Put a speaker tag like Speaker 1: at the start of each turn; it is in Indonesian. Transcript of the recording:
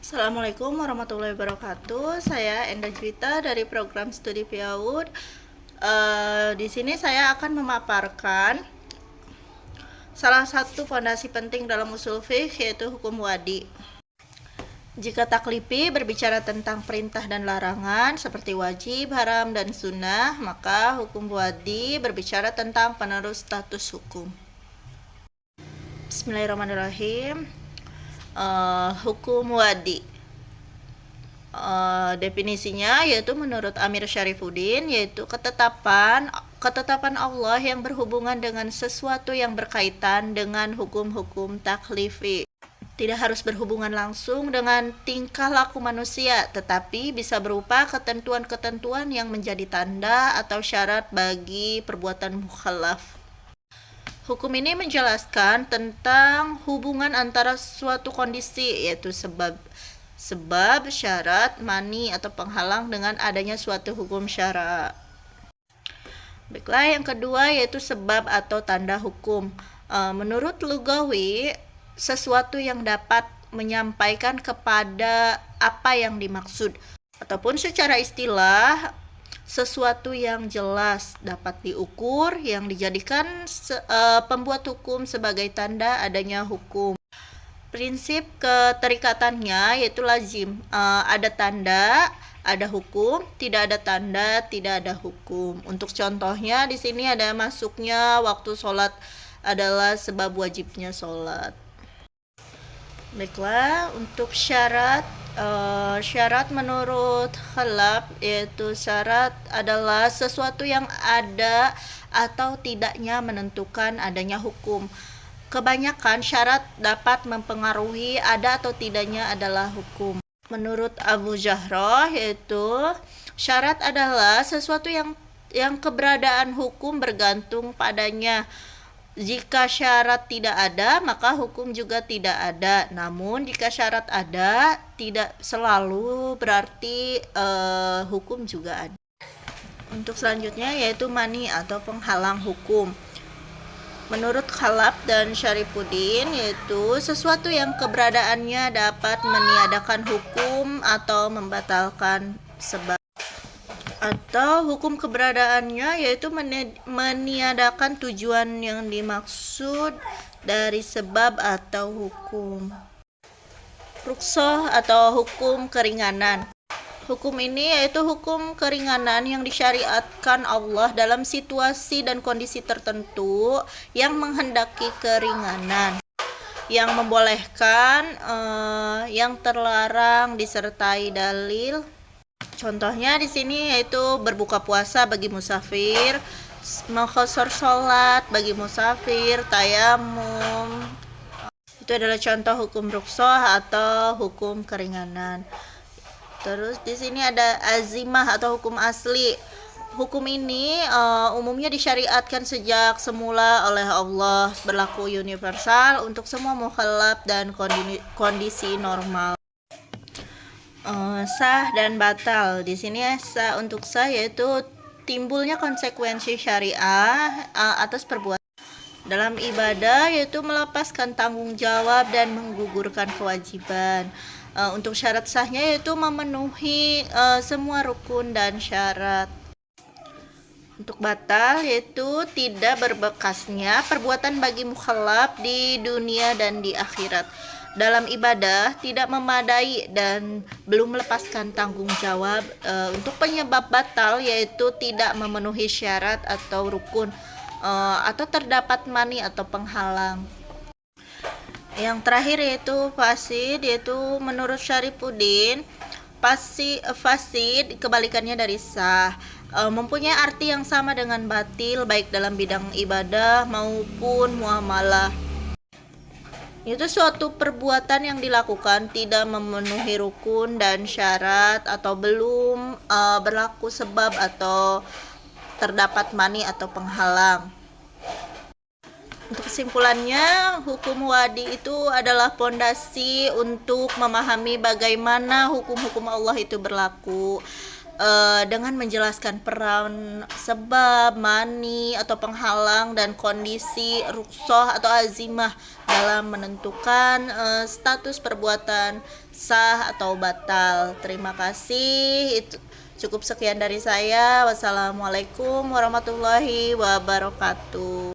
Speaker 1: Assalamualaikum warahmatullahi wabarakatuh. Saya Enda Juwita dari program studi PIAUD. Di sini saya akan memaparkan salah satu fondasi penting dalam usul fiqh, yaitu hukum wadi. Jika taklifi berbicara tentang perintah dan larangan seperti wajib, haram, dan sunnah, maka hukum wadi berbicara tentang penerus status hukum. Bismillahirrahmanirrahim. Hukum wadi, definisinya yaitu menurut Amir Syarifuddin, yaitu ketetapan Allah yang berhubungan dengan sesuatu yang berkaitan dengan hukum-hukum taklifi. Tidak harus berhubungan langsung dengan tingkah laku manusia, tetapi bisa berupa ketentuan-ketentuan yang menjadi tanda atau syarat bagi perbuatan mukallaf. Hukum ini menjelaskan tentang hubungan antara suatu kondisi, yaitu sebab, syarat, mani, atau penghalang dengan adanya suatu hukum syara. Baiklah, yang kedua yaitu sebab atau tanda hukum. Menurut lugawi, sesuatu yang dapat menyampaikan kepada apa yang dimaksud, ataupun secara istilah sesuatu yang jelas dapat diukur yang dijadikan pembuat hukum sebagai tanda adanya hukum. Prinsip keterikatannya yaitu lazim, ada tanda ada hukum, tidak ada tanda tidak ada hukum. Untuk contohnya di sini ada masuknya waktu sholat adalah sebab wajibnya sholat. Baiklah, untuk syarat menurut khalaf, yaitu syarat adalah sesuatu yang ada atau tidaknya menentukan adanya hukum. Kebanyakan syarat dapat mempengaruhi ada atau tidaknya adalah hukum. Menurut Abu Jahroh, yaitu syarat adalah sesuatu yang keberadaan hukum bergantung padanya. Jika syarat tidak ada, maka hukum juga tidak ada. Namun jika syarat ada, tidak selalu berarti hukum juga ada. Untuk selanjutnya yaitu mani atau penghalang hukum. Menurut Khalaf dan Syarifuddin, yaitu sesuatu yang keberadaannya dapat meniadakan hukum atau membatalkan sebab. Atau hukum keberadaannya yaitu meniadakan tujuan yang dimaksud dari sebab atau hukum. Rukhsah atau hukum keringanan. Hukum ini yaitu hukum keringanan yang disyariatkan Allah dalam situasi dan kondisi tertentu yang menghendaki keringanan, yang membolehkan, yang terlarang disertai dalil. Contohnya di sini yaitu berbuka puasa bagi musafir, mengqashar sholat bagi musafir, tayamum. Itu adalah contoh hukum rukhsah atau hukum keringanan. Terus di sini ada azimah atau hukum asli. Hukum ini umumnya disyariatkan sejak semula oleh Allah, berlaku universal untuk semua mukallaf dan kondisi normal. Sah dan batal. Di sini sah, untuk sah yaitu timbulnya konsekuensi syariah atas perbuatan dalam ibadah, yaitu melepaskan tanggung jawab dan menggugurkan kewajiban. Untuk syarat sahnya yaitu memenuhi semua rukun dan syarat. Untuk batal yaitu tidak berbekasnya perbuatan bagi mukallaf di dunia dan di akhirat. Dalam ibadah tidak memadai dan belum melepaskan tanggung jawab. Untuk penyebab batal yaitu tidak memenuhi syarat atau rukun, atau terdapat mani atau penghalang. Yang terakhir yaitu fasid, yaitu menurut Syarifuddin fasid kebalikannya dari sah, mempunyai arti yang sama dengan batil baik dalam bidang ibadah maupun muamalah. Itu suatu perbuatan yang dilakukan tidak memenuhi rukun dan syarat, atau belum berlaku sebab, atau terdapat mani atau penghalang. Untuk kesimpulannya, hukum wadi itu adalah pondasi untuk memahami bagaimana hukum-hukum Allah itu berlaku, dengan menjelaskan peran sebab, mani atau penghalang, dan kondisi rukhsah atau azimah dalam menentukan status perbuatan sah atau batal. Terima kasih. Itu cukup sekian dari saya. Wassalamualaikum warahmatullahi wabarakatuh.